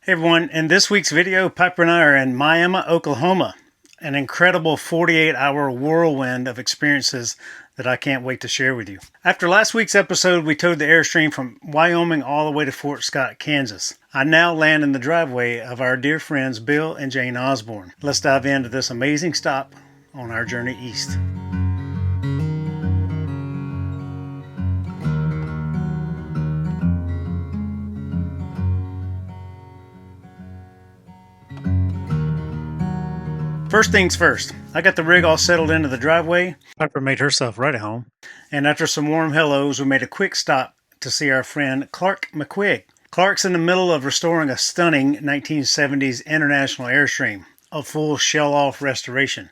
Hey everyone, in this week's video, Piper and I are in Miami, Oklahoma. An incredible 48-hour whirlwind of experiences that I can't wait to share with you. After last week's episode, we towed the Airstream from Wyoming all the way to Fort Scott, Kansas. I now land in the driveway of our dear friends Bill and Jane Osborne. Let's dive into this amazing stop on our journey east. First things first, I got the rig all settled into the driveway. Piper made herself right at home. And after some warm hellos, we made a quick stop to see our friend Clark McQuig. Clark's in the middle of restoring a stunning 1970s International Airstream, a full shell-off restoration.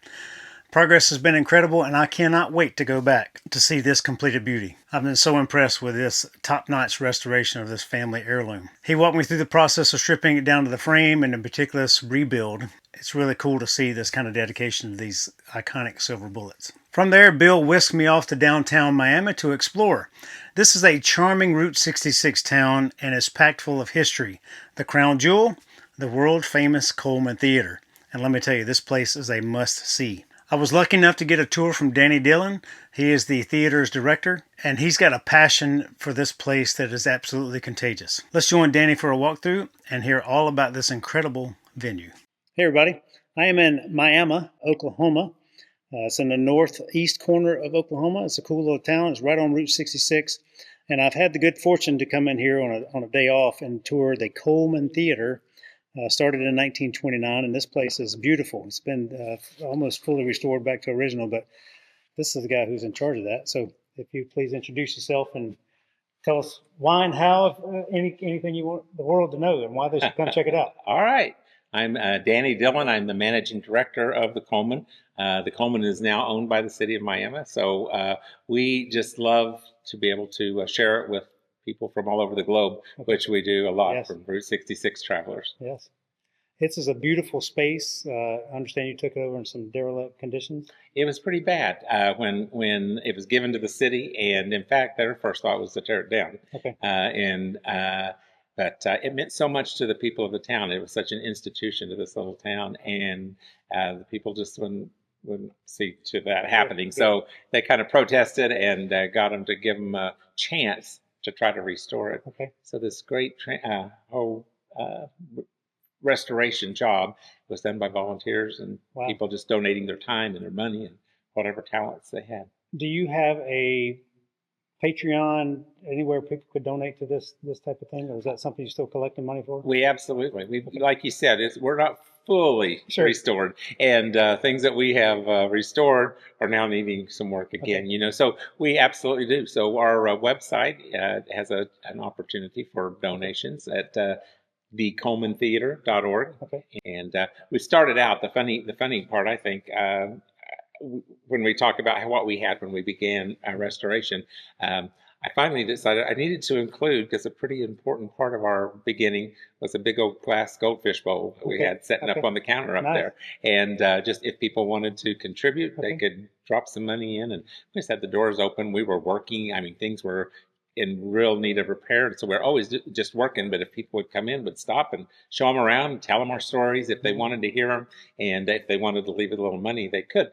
Progress has been incredible, and I cannot wait to go back to see this completed beauty. I've been so impressed with this top-notch restoration of this family heirloom. He walked me through the process of stripping it down to the frame and in particular this rebuild. It's really cool to see this kind of dedication to these iconic silver bullets. From there, Bill whisked me off to downtown Miami to explore. This is a charming Route 66 town and is packed full of history. The crown jewel, the world-famous Coleman Theater. And let me tell you, this place is a must-see. I was lucky enough to get a tour from Danny Dillon. He is the theater's director, and he's got a passion for this place that is absolutely contagious. Let's join Danny for a walkthrough and hear all about this incredible venue. Hey everybody, I am in Miami, Oklahoma. It's in the northeast corner of Oklahoma. It's a cool little town. It's right on Route 66, and I've had the good fortune to come in here on a day off and tour the Coleman Theater. Started in 1929, and this place is beautiful. It's been almost fully restored back to original, but this is the guy who's in charge of that. So if you please introduce yourself and tell us why and how, anything you want the world to know and why they should come check it out. All right. I'm Danny Dillon. I'm the managing director of the Coleman. The Coleman is now owned by the city of Miami, so we just love to be able to share it with people from all over the globe, which we do a lot. Yes. From Route 66 travelers. Yes. This is a beautiful space. I understand you took it over in some derelict conditions. It was pretty bad when it was given to the city, and in fact, their first thought was to tear it down. Okay. But it meant so much to the people of the town. It was such an institution to this little town, and the people just wouldn't see to that happening. So they kind of protested and got them to give them a chance to try to restore it. Okay. So this great whole restoration job was done by volunteers and people just donating their time and their money and whatever talents they had. Do you have a Patreon anywhere people could donate to this type of thing, or is that something you're still collecting money for? We absolutely. Like you said, we're not fully restored, and things that we have restored are now needing some work again. Okay. You know, so we absolutely do. So our website has an opportunity for donations at thecolemantheater.org. Okay. And we started out the funny part, I think. When we talk about what we had when we began our restoration, I finally decided I needed to include, because a pretty important part of our beginning was a big old glass goldfish bowl that we had setting up on the counter up there. And just if people wanted to contribute, they could drop some money in. And we just had the doors open. We were working. I mean, things were in real need of repair. So we're always just working. But if people would come in, would stop and show them around and tell them our stories if they wanted to hear them. And if they wanted to leave a little money, they could.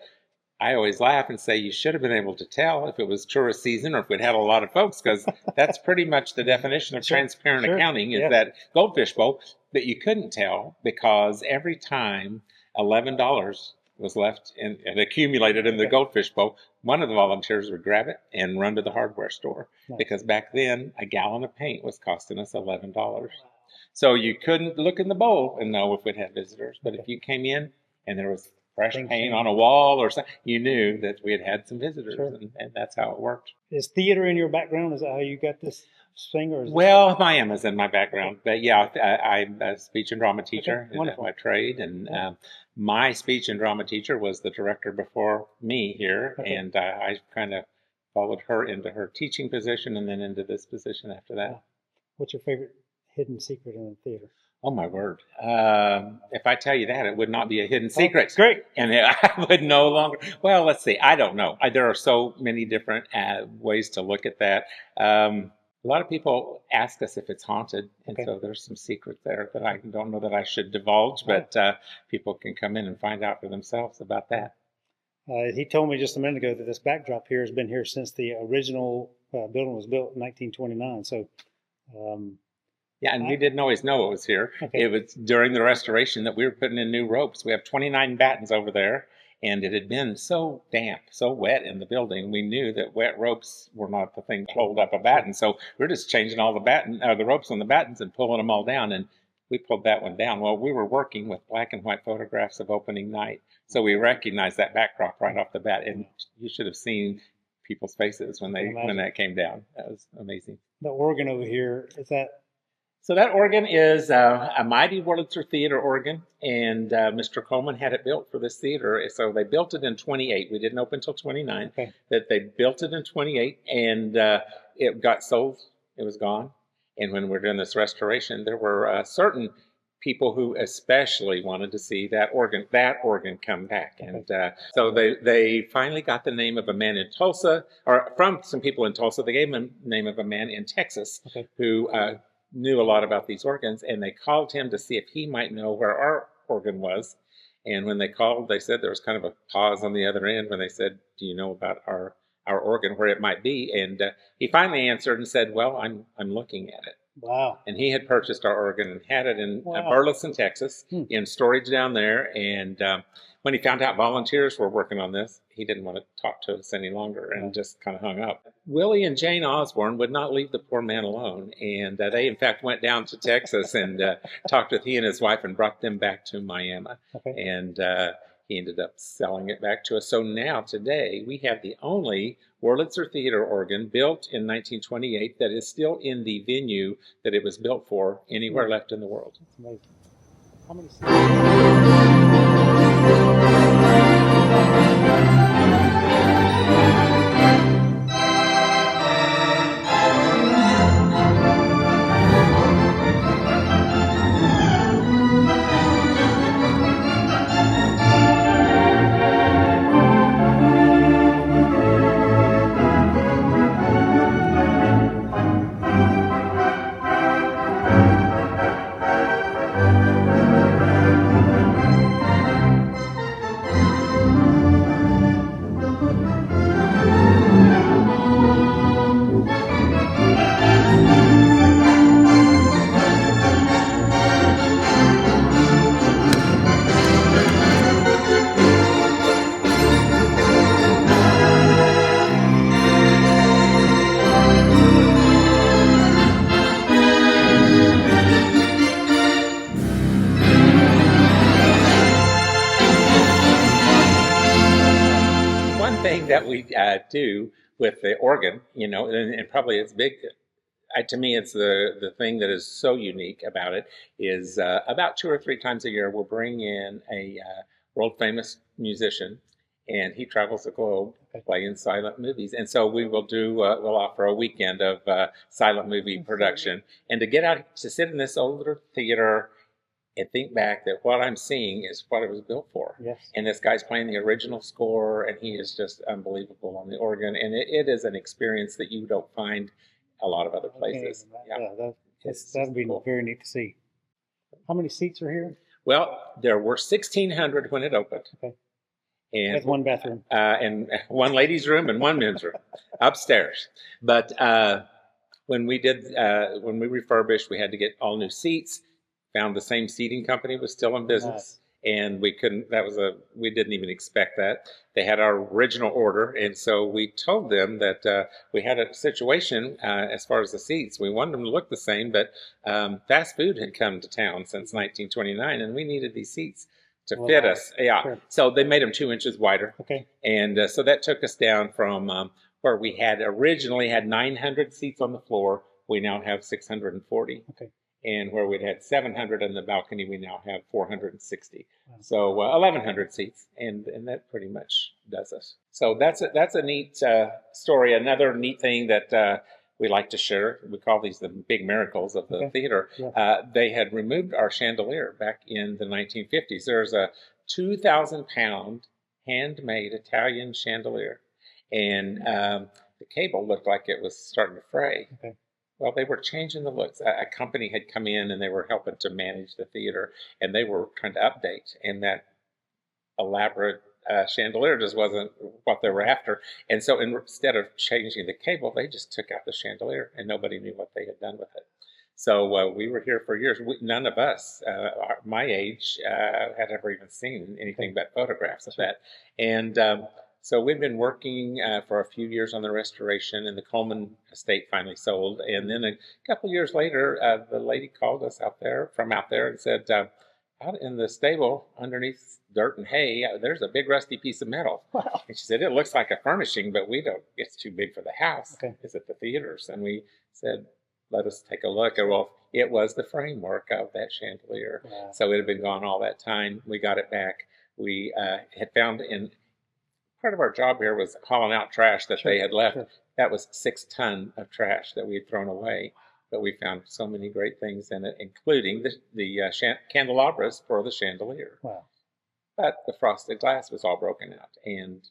I always laugh and say you should have been able to tell if it was tourist season or if we'd had a lot of folks, because that's pretty much the definition of transparent accounting is that goldfish bowl. But you couldn't tell because every time $11 was left and accumulated in the goldfish bowl, one of the volunteers would grab it and run to the hardware store. Because back then a gallon of paint was costing us $11. So you couldn't look in the bowl and know if we'd had visitors. But if you came in and there was fresh paint on a wall or something, you knew that we had some visitors, and that's how it worked. Is theater in your background? Is that how you got this thing? Or Well, Miami's in my background, but yeah, I'm a speech and drama teacher in my trade, and my speech and drama teacher was the director before me here, and I kind of followed her into her teaching position and then into this position after that. What's your favorite hidden secret in the theater? Oh, my word. If I tell you that, it would not be a hidden secret. Oh, great. And I would no longer, well, let's see. I don't know. There are so many different ways to look at that. A lot of people ask us if it's haunted, and Okay. so there's some secret there that I don't know that I should divulge, but people can come in and find out for themselves about that. He told me just a minute ago that this backdrop here has been here since the original building was built in 1929. So, Yeah, and we didn't always know it was here. Okay. It was during the restoration that we were putting in new ropes. We have 29 battens over there, and it had been so damp, so wet in the building. We knew that wet ropes were not the thing to hold up a batten. So we're just changing all the ropes on the battens and pulling them all down. And we pulled that one down. Well, we were working with black and white photographs of opening night, so we recognized that backdrop right off the bat. And you should have seen people's faces when that came down. That was amazing. The organ over here, is that? So that organ is a mighty Wurlitzer theater organ, and Mr. Coleman had it built for this theater. So they built it in 28. We didn't open until 29. Okay. That they built it in 28, and it got sold. It was gone. And when we're doing this restoration, there were certain people who especially wanted to see that organ come back. And so they finally got the name of a man in Tulsa, or from some people in Tulsa. They gave him the name of a man in Texas who knew a lot about these organs, and they called him to see if he might know where our organ was. And when they called, they said there was kind of a pause on the other end when they said, "Do you know about our organ, where it might be?" And he finally answered and said, "Well, I'm looking at it." Wow. And he had purchased our organ and had it in Burleson, Texas, in storage down there. And when he found out volunteers were working on this, he didn't want to talk to us any longer and just kind of hung up. Willie and Jane Osborne would not leave the poor man alone. And they, in fact, went down to Texas and talked with he and his wife and brought them back to Miami. And he ended up selling it back to us. So now, today, we have the only Wurlitzer theater organ built in 1928 that is still in the venue that it was built for anywhere left in the world. That's amazing. How many that we do with the organ, you know, and probably it's big. To me, it's the thing that is so unique about it is about 2 or 3 times a year we'll bring in a world famous musician, and he travels the globe playing silent movies. And so we will do we'll offer a weekend of silent movie production, and to get out to sit in this older theater and think back that what I'm seeing is what it was built for. Yes. And this guy's playing the original score, and he is just unbelievable on the organ. And it is an experience that you don't find a lot of other places. That'd be very neat to see. How many seats are here? Well, there were 1,600 when it opened. Okay. And with one bathroom. And one ladies' room and one men's room upstairs. But when we refurbished, we had to get all new seats. Found the same seating company was still in business, and we didn't even expect that. They had our original order, and so we told them that we had a situation as far as the seats. We wanted them to look the same, but fast food had come to town since 1929, and we needed these seats to fit us. Yeah, sure. So they made them 2 inches wider. Okay. And so that took us down from where we had originally had 900 seats on the floor. We now have 640. Okay. And where we'd had 700 on the balcony, we now have 460. Wow. So 1,100 seats, and that pretty much does us. So that's a neat story. Another neat thing that we like to share, we call these the big miracles of the theater. Yeah. They had removed our chandelier back in the 1950s. There's a 2,000-pound handmade Italian chandelier, and the cable looked like it was starting to fray. Okay. Well, they were changing the looks. A company had come in and they were helping to manage the theater, and they were trying to update, and that elaborate chandelier just wasn't what they were after. And so instead of changing the cable, they just took out the chandelier, and nobody knew what they had done with it. So we were here for years. None of us, my age, had ever even seen anything but photographs of that. And so we've been working for a few years on the restoration, and the Coleman estate finally sold. And then a couple of years later, the lady called us out there and said, out in the stable underneath dirt and hay, there's a big rusty piece of metal. Wow. And she said, it looks like a furnishing, but it's too big for the house. Okay. It's at the theaters. And we said, let us take a look. And well, it was the framework of that chandelier. Wow. So it had been gone all that time. We got it back. We had found part of our job here was hauling out trash that they had left. Sure. That was 6 tons of trash that we had thrown away. But we found so many great things in it, including the candelabras for the chandelier. Wow. But the frosted glass was all broken out, and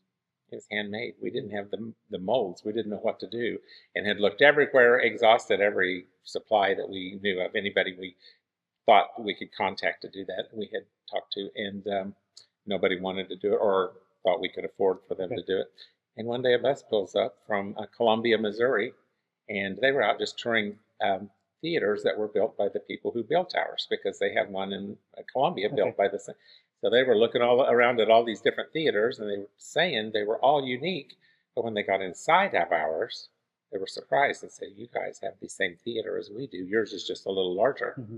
it was handmade. We didn't have the molds. We didn't know what to do, and had looked everywhere, exhausted every supply that we knew of, anybody we thought we could contact to do that. We had talked to, and nobody wanted to do it or thought we could afford for them to do it. And one day a bus pulls up from Columbia, Missouri, and they were out just touring theaters that were built by the people who built ours, because they have one in Columbia built by the same. So they were looking all around at all these different theaters, and they were saying they were all unique. But when they got inside of ours, they were surprised and said, you guys have the same theater as we do. Yours is just a little larger. Mm-hmm.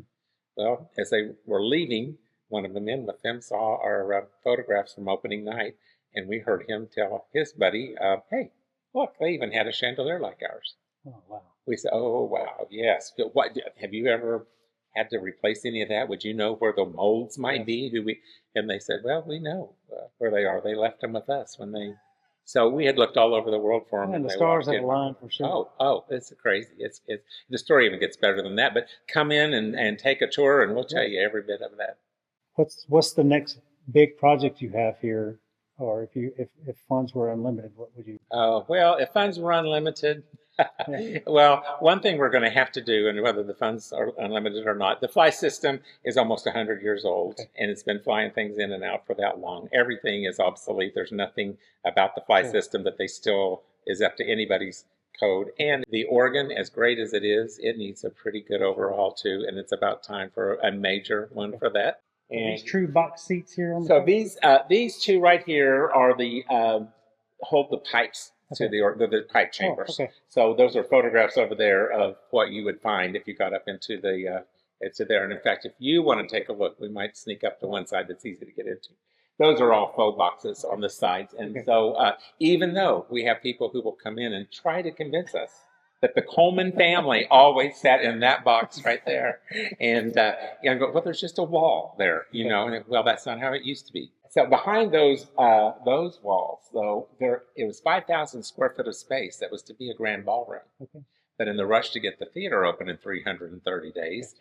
Well, as they were leaving, one of the men with them saw our photographs from opening night, and we heard him tell his buddy, hey, look, they even had a chandelier like ours. Oh, wow. We said, oh, wow, yes. What, have you ever had to replace any of that? Would you know where the molds might be? And they said, well, we know where they are. They left them with us when they. So we had looked all over the world for them. And the stars have aligned for sure. Oh, it's crazy. It's the story even gets better than that. But come in and take a tour, and we'll tell you every bit of that. What's the next big project you have here? Or if funds were unlimited, what would you? Well, if funds were unlimited. Well, one thing we're going to have to do, and whether the funds are unlimited or not, the fly system is almost 100 years old, and it's been flying things in and out for that long. Everything is obsolete. There's nothing about the fly system that is up to anybody's code. And the organ, as great as it is, it needs a pretty good overhaul too, and it's about time for a major one for that. And these true box seats here on the these two right here are the hold the pipes to the pipe chambers. So those are photographs over there of what you would find if you got up into there. And in fact, if you want to take a look, we might sneak up to one side that's easy to get into. Those are all faux boxes on the sides. And so even though we have people who will come in and try to convince us that the Coleman family always sat in that box right there, and go, well, there's just a wall there, and well, that's not how it used to be. So behind those walls, though, it was 5,000 square foot of space that was to be a grand ballroom. But in the rush to get the theater open in 330 days,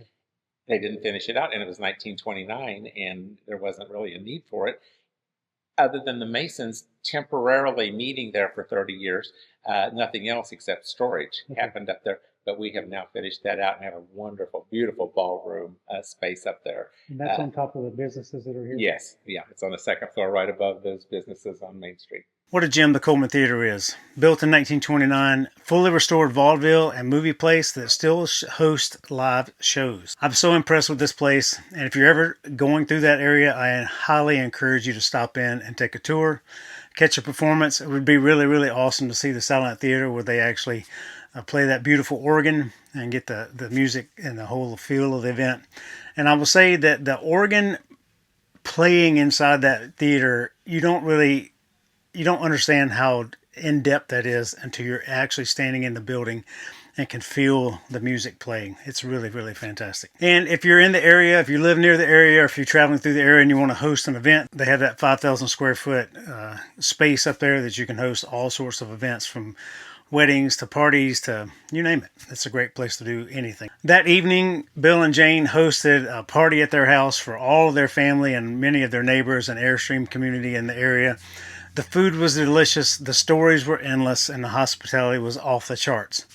they didn't finish it out, and it was 1929, and there wasn't really a need for it, other than the Masons temporarily meeting there for 30 years. Nothing else except storage happened up there. But we have now finished that out and have a wonderful, beautiful ballroom space up there. And that's on top of the businesses that are here? Yes. Yeah. It's on the second floor right above those businesses on Main Street. What a gem the Coleman Theater is. Built in 1929, fully restored vaudeville and movie place that still hosts live shows. I'm so impressed with this place, and if you're ever going through that area, I highly encourage you to stop in and take a tour, catch a performance. It would be really, really awesome to see the silent theater where they actually play that beautiful organ and get the music and the whole feel of the event. And I will say that the organ playing inside that theater, you don't understand how in-depth that is until you're actually standing in the building and can feel the music playing. It's really, really fantastic. And if you're in the area, if you live near the area, or if you're traveling through the area and you want to host an event, they have that 5,000 square foot space up there that you can host all sorts of events, from weddings to parties to you name it. It's a great place to do anything. That evening, Bill and Jane hosted a party at their house for all of their family and many of their neighbors and Airstream community in the area. The food was delicious, the stories were endless, and the hospitality was off the charts.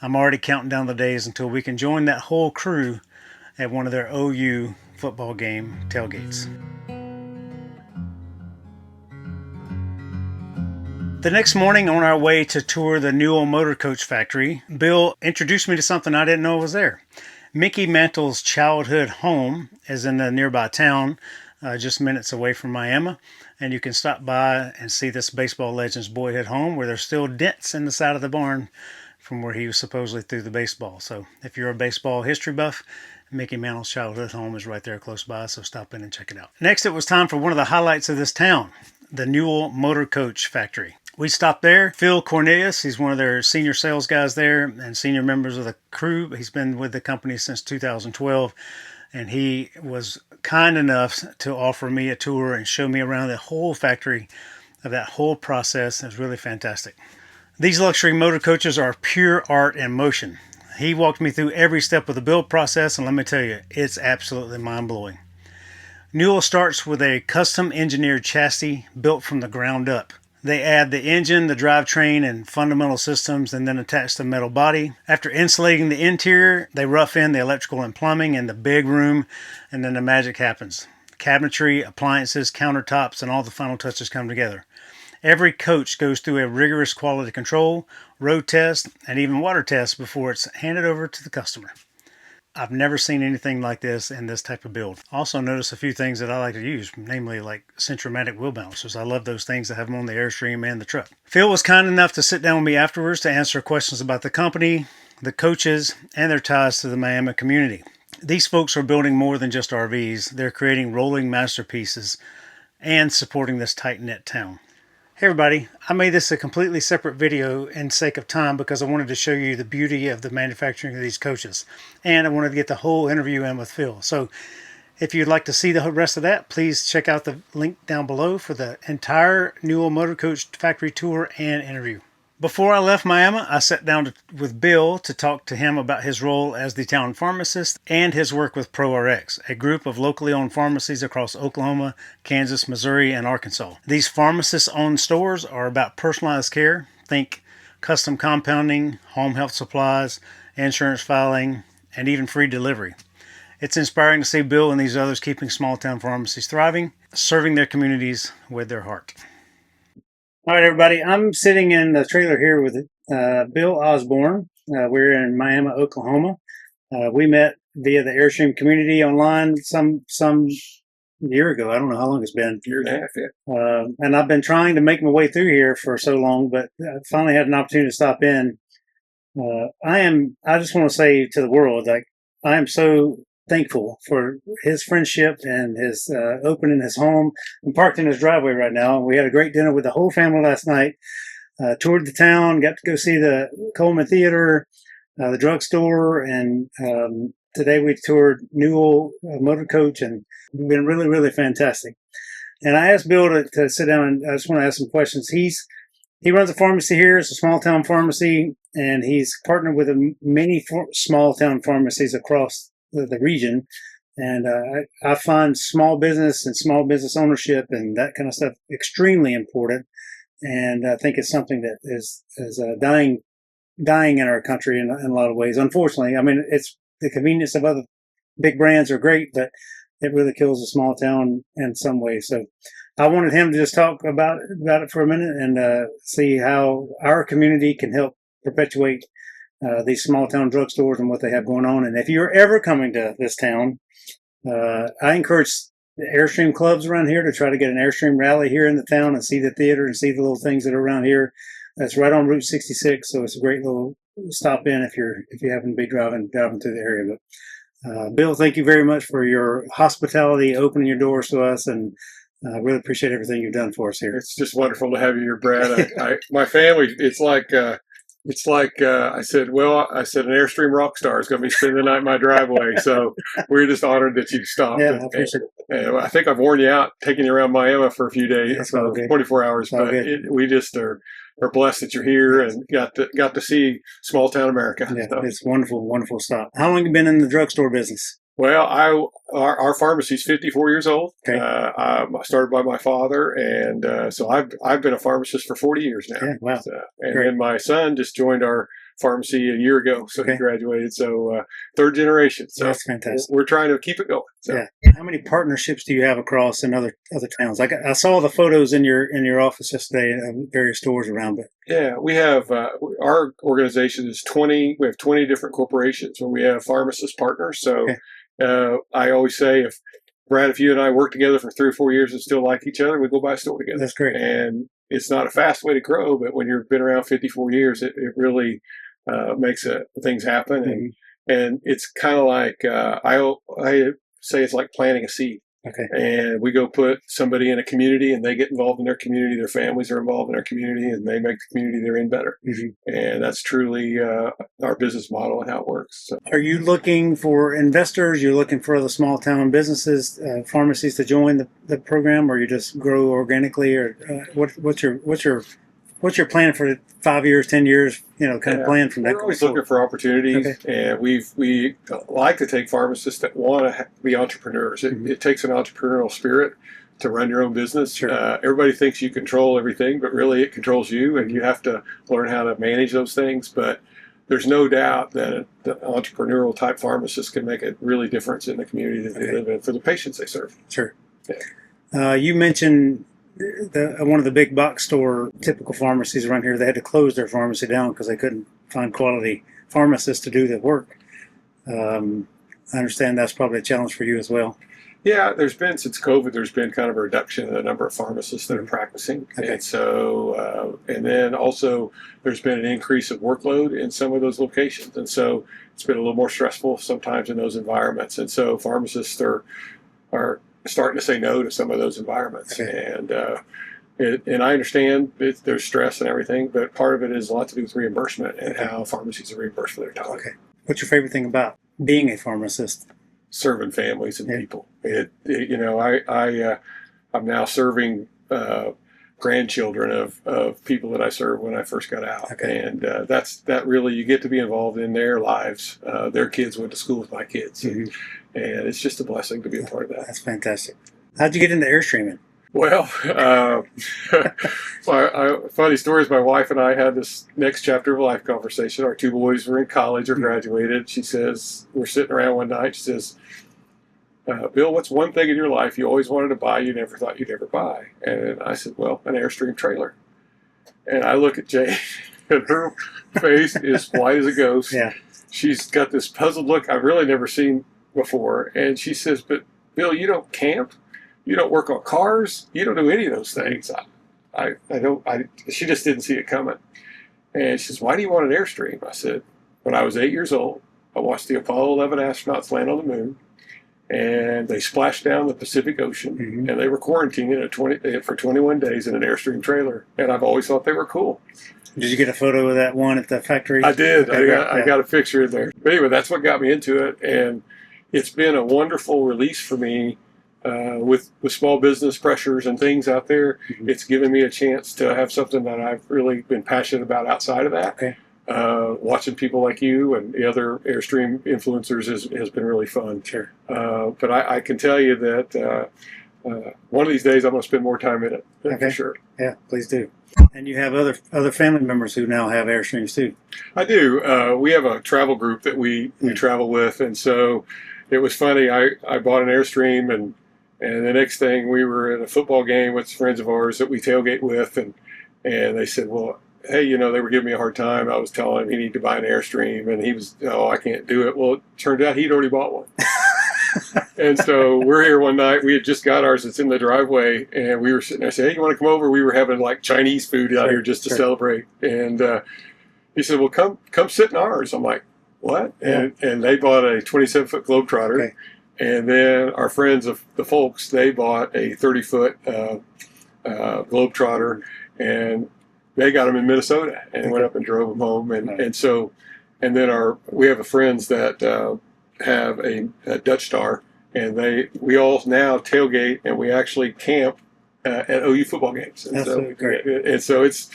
I'm already counting down the days until we can join that whole crew at one of their OU football game tailgates. The next morning, on our way to tour the Newell Motorcoach factory, Bill introduced me to something I didn't know was there. Mickey Mantle's childhood home is in the nearby town, just minutes away from Miami, and you can stop by and see this baseball legend's boyhood home where there's still dents in the side of the barn from where he was supposedly threw the baseball. So if you're a baseball history buff, Mickey Mantle's childhood home is right there close by, so stop in and check it out. Next, it was time for one of the highlights of this town, the Newell Motorcoach factory. We stopped there. Phil Cornelius, he's one of their senior sales guys there and senior members of the crew. He's been with the company since 2012, and he was kind enough to offer me a tour and show me around the whole factory of that whole process. It was really fantastic. These luxury motor coaches are pure art in motion. He walked me through every step of the build process, and let me tell you, it's absolutely mind-blowing. Newell starts with a custom engineered chassis built from the ground up. They add the engine, the drivetrain, and fundamental systems, and then attach the metal body. After insulating the interior, they rough in the electrical and plumbing in the big room, and then the magic happens. Cabinetry, appliances, countertops, and all the final touches come together. Every coach goes through a rigorous quality control, road test, and even water test before it's handed over to the customer. I've never seen anything like this in this type of build. Also notice a few things that I like to use, namely like Centromatic wheel balancers. I love those things. I have them on the Airstream and the truck. Phil was kind enough to sit down with me afterwards to answer questions about the company, the coaches, and their ties to the Miami community. These folks are building more than just RVs. They're creating rolling masterpieces and supporting this tight-knit town. Hey everybody, I made this a completely separate video in sake of time because I wanted to show you the beauty of the manufacturing of these coaches. And I wanted to get the whole interview in with Phil. So if you'd like to see the rest of that, please check out the link down below for the entire Newell Motorcoach factory tour and interview. Before I left Miami, I sat down with Bill to talk to him about his role as the town pharmacist and his work with ProRx, a group of locally owned pharmacies across Oklahoma, Kansas, Missouri, and Arkansas. These pharmacist-owned stores are about personalized care. Think custom compounding, home health supplies, insurance filing, and even free delivery. It's inspiring to see Bill and these others keeping small-town pharmacies thriving, serving their communities with their heart. All right, everybody. I'm sitting in the trailer here with Bill Osborne. We're in Miami, Oklahoma. We met via the Airstream community online some year ago. I don't know how long it's been. Year and a half, yeah. And I've been trying to make my way through here for so long, but I finally had an opportunity to stop in. I just want to say to the world, like, I am so thankful for his friendship and his opening his home. I'm parked in his driveway right now. We had a great dinner with the whole family last night. Toured the town, got to go see the Coleman Theater, the drugstore, and today we toured Newell Motorcoach, and it's been really, really fantastic. And I asked Bill to sit down, and I just want to ask some questions. He runs a pharmacy here. It's a small town pharmacy, and he's partnered with many small town pharmacies across the region. And I find small business and small business ownership and that kind of stuff extremely important. And I think it's something that is dying in our country in a lot of ways. Unfortunately, I mean, it's the convenience of other big brands are great, but it really kills a small town in some ways. So I wanted him to just talk about it for a minute and see how our community can help perpetuate these small town drugstores and what they have going on. And if you're ever coming to this town, I encourage the Airstream clubs around here to try to get an Airstream rally here in the town and see the theater and see the little things that are around here. That's right on Route 66, so it's a great little stop in if you happen to be driving through the area. But Bill, thank you very much for your hospitality, opening your doors to us, and I really appreciate everything you've done for us here. It's just wonderful to have you here, Brad. My family, it's like I said, an Airstream rock star is going to be spending the night in my driveway. So we're just honored that you stopped. Yeah, I appreciate it. And I think I've worn you out taking you around Miami for a few days, 24 hours. But we just are blessed that you're here and got to see small town America. Yeah, so. It's wonderful, wonderful stuff. How long have you been in the drugstore business? Well, our pharmacy's 54 years old. Okay. I started by my father, and so I've been a pharmacist for 40 years now. Yeah, wow. And then my son just joined our pharmacy a year ago, so he graduated. So third generation. So that's fantastic. We're trying to keep it going. So. Yeah. How many partnerships do you have across in other towns? Like I saw the photos in your office yesterday of various stores around it. Yeah, we have our organization is 20. We have 20 different corporations where we have pharmacist partners. So I always say, if Brad, if you and I work together for 3 or 4 years and still like each other, we go buy a store together. That's great. And it's not a fast way to grow, but when you've been around 54 years, it really makes things happen. And it's kind of like I say it's like planting a seed. Okay. And we go put somebody in a community, and they get involved in their community. Their families are involved in their community, and they make the community they're in better. And that's truly our business model and how it works. So. Are you looking for investors? You're looking for other small town businesses, pharmacies to join the program, or you just grow organically? Or what's your plan for 5 years, 10 years? Kind of plan from that. We're always looking for opportunities, and we like to take pharmacists that want to be entrepreneurs. It takes an entrepreneurial spirit to run your own business. Sure. Everybody thinks you control everything, but really it controls you, and you have to learn how to manage those things. But there's no doubt that the entrepreneurial type pharmacist can make a really difference in the community that they live in for the patients they serve. Sure. You mentioned one of the big box store typical pharmacies around here. They had to close their pharmacy down because they couldn't find quality pharmacists to do the work. I understand that's probably a challenge for you as well. Yeah, since COVID, there's been kind of a reduction in the number of pharmacists that are practicing. And so, and then also there's been an increase of workload in some of those locations. And so it's been a little more stressful sometimes in those environments. And so pharmacists are starting to say no to some of those environments. And I understand there's stress and everything, but part of it is a lot to do with reimbursement and how pharmacies are reambushed for their time. What's your favorite thing about being a pharmacist? Serving families and people. I'm now serving grandchildren of people that I served when I first got out. And that really, you get to be involved in their lives. Their kids went to school with my kids. And it's just a blessing to be a part of that. That's fantastic. How'd you get into Airstreaming? Well, funny stories. My wife and I had this next chapter of life conversation. Our 2 boys were in college or graduated. She says, we're sitting around one night. She says, Bill, what's one thing in your life you always wanted to buy you never thought you'd ever buy? And I said, well, an Airstream trailer. And I look at Jane, and her face is white as a ghost. She's got this puzzled look I've really never seen before. And she says, but Bill, you don't camp? You don't work on cars? You don't do any of those things. She just didn't see it coming. And she says, why do you want an Airstream? I said, when I was 8 years old, I watched the Apollo 11 astronauts land on the moon, and they splashed down the Pacific Ocean, and they were quarantined for 21 days in an Airstream trailer. And I've always thought they were cool. Did you get a photo of that one at the factory? I did. I got a picture in there. But anyway, that's what got me into it. And it's been a wonderful release for me. With small business pressures and things out there, it's given me a chance to have something that I've really been passionate about outside of that. Watching people like you and the other Airstream influencers has been really fun. But I can tell you that one of these days I'm going to spend more time in it, for sure. Yeah, please do. And you have other family members who now have Airstreams too. I do. We have a travel group that we travel with, and so it was funny. I bought an Airstream, and the next thing, we were at a football game with friends of ours that we tailgate with, and they said, well, hey, they were giving me a hard time. I was telling him he needed to buy an Airstream, and he was, I can't do it. Well, it turned out he'd already bought one. And so we're here one night. We had just got ours. It's in the driveway, and we were sitting there. I said, hey, you want to come over? We were having like Chinese food out here just to celebrate. And he said, well, come sit in ours. I'm like, what? And they bought a 27-foot Globetrotter. And then our friends of the folks, they bought a 30-foot Globetrotter, and they got them in Minnesota and went up and drove them home. And then we have friends that have a Dutch Star, and we all now tailgate, and we actually camp at OU football games. And That's so great. And so it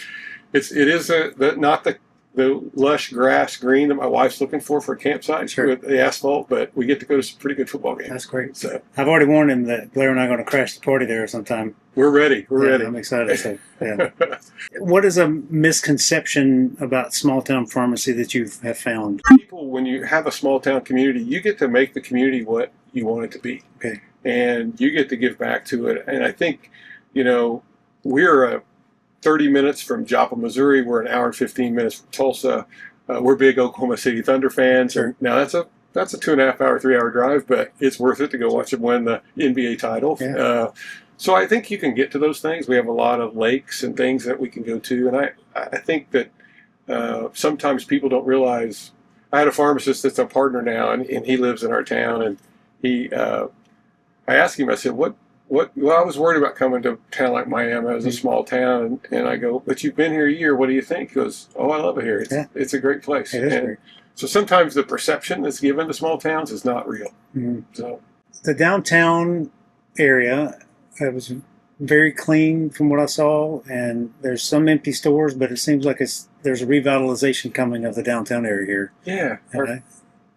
is not the the lush grass green that my wife's looking for a campsite Sure. with the asphalt, but we get to go to some pretty good football games. That's great. So I've already warned him that Blair and I are going to crash the party there sometime. we're ready. We're ready. I'm excited. So, yeah. What is a misconception about small town pharmacy that you have found? People, when you have a small town community, you get to make the community what you want it to be. Okay. And you get to give back to it. And I think, you know, we're 30 minutes from Joplin, Missouri. We're an hour and 15 minutes from Tulsa. We're big Oklahoma City Thunder fans. Sure. And now that's a 2.5 hour, 3 hour drive, but it's worth it to go watch them win the NBA title. Yeah. So I think you can get to those things. We have a lot of lakes and things that we can go to. And I think that sometimes people don't realize. I had a pharmacist that's a partner now, and he lives in our town. And I asked him, I said, well, I was worried about coming to a town like Miami. It was a small town. And I go, but you've been here a year. What do you think? He goes, oh, I love it here. It's a great place. It is great. So sometimes the perception that's given to small towns is not real. Mm-hmm. So the downtown area, it was very clean from what I saw, and there's some empty stores, but it seems like there's a revitalization coming of the downtown area here. Yeah.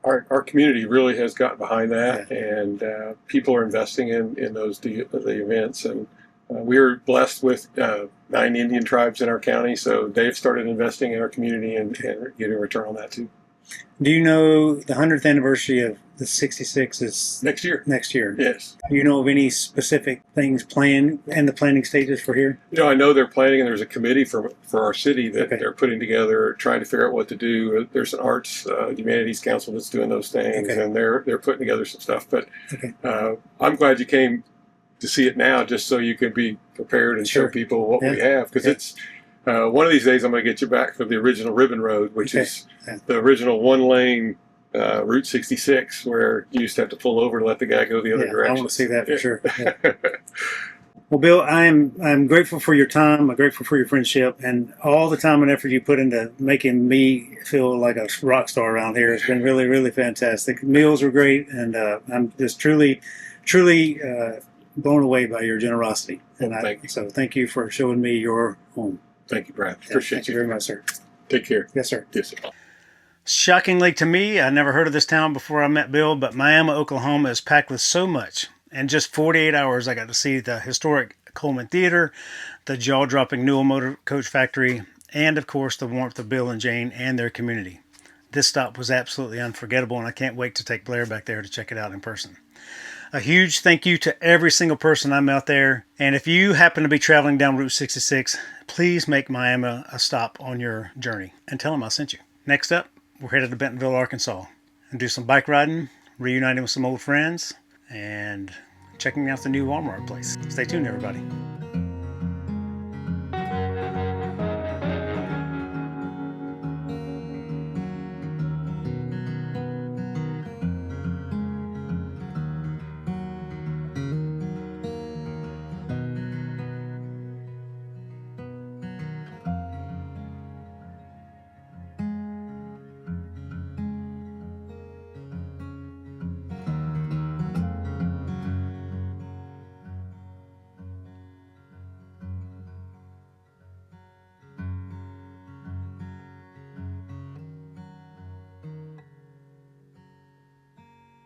Our community really has gotten behind that, and people are investing in the events. And we're blessed with 9 Indian tribes in our county, so they've started investing in our community and getting a return on that too. Do you know the 100th anniversary of the 66 is next year? Next year. Yes. Do you know of any specific things planned in the planning stages for here? You know, I know they're planning, and there's a committee for our city that they're putting together, trying to figure out what to do. There's an arts humanities council that's doing those things, and they're putting together some stuff. But I'm glad you came to see it now, just so you can be prepared and show people what we have, because it's. One of these days, I'm going to get you back for the original Ribbon Road, which is the original one-lane Route 66, where you used to have to pull over to let the guy go the other direction. I want to see that for sure. Yeah. Well, Bill, I'm grateful for your time. I'm grateful for your friendship and all the time and effort you put into making me feel like a rock star around here. It's been really, really fantastic. Meals were great, and I'm just truly blown away by your generosity. And so thank you for showing me your home. Thank you, Brad. Appreciate Thank you very much, sir. Take care. Yes, sir. Yes, sir. Shockingly to me, I never heard of this town before I met Bill, but Miami, Oklahoma is packed with so much. In just 48 hours, I got to see the historic Coleman Theater, the jaw-dropping Newell Motorcoach factory, and, of course, the warmth of Bill and Jane and their community. This stop was absolutely unforgettable, and I can't wait to take Blair back there to check it out in person. A huge thank you to every single person I met out there. And if you happen to be traveling down Route 66, please make Miami a stop on your journey and tell them I sent you. Next up, we're headed to Bentonville, Arkansas, and do some bike riding, reuniting with some old friends, and checking out the new Walmart place. Stay tuned, everybody.